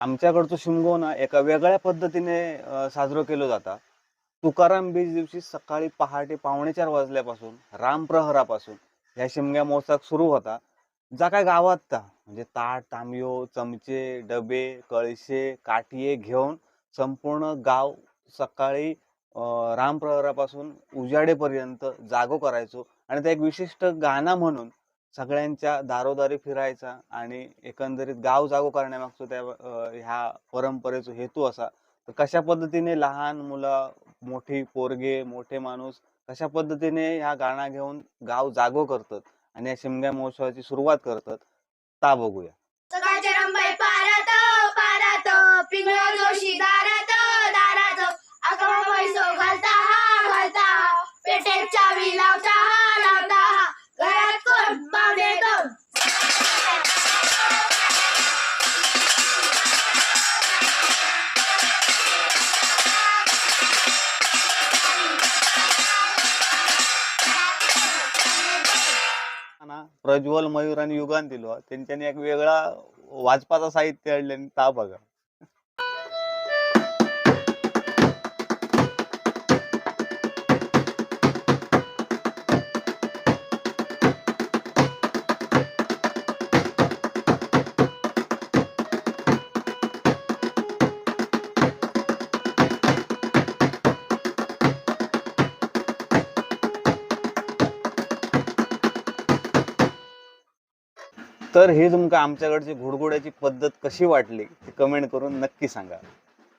आमच्याकडचं शिमगो ना एका वेगळ्या पद्धतीने साजरं केलं जातं. तुकाराम बीज दिवशी सकाळी पहाटे 4:45 वाजल्यापासून रामप्रहरापासून ह्या शिमग्या महोत्सव सुरू होता. जा काय गावात म्हणजे ताट, तांब्यो, चमचे, डबे, कळशे, काठिये घेऊन संपूर्ण गाव सकाळी रामप्रहरापासून उजाडेपर्यंत जागो करायचो आणि ते एक विशिष्ट गाणं म्हणून सगळ्यांच्या दारोदारी फिरायचा आणि एकंदरीत गाव जागो करण्यामागचं त्या ह्या परंपरेचा हेतू असा. तर कशा पद्धतीने लहान मुलं, मोठी पोरगे, मोठे माणूस कशा पद्धतीने ह्या गाणं घेऊन गाव जागो करतात आणि या शिमग्या महोत्सवाची सुरुवात करतात ता बघूया. सकाळच्या रंबाई पारात पारात पिंगळ जोशी दारात दारात अकरा पैसो घालता हा पेटेत चावी लावता हा घरात कोण पाहुणे कोण. प्रज्वल, मयूर आणि युगान दिलो त्यांच्यानी एक वेगळा वाजपाचा साहित्य आणले ता बघा. तर हे तुमका आमच्याकडची घुडघुड्याची पद्धत कशी वाटली ते कमेंट करून नक्की सांगा.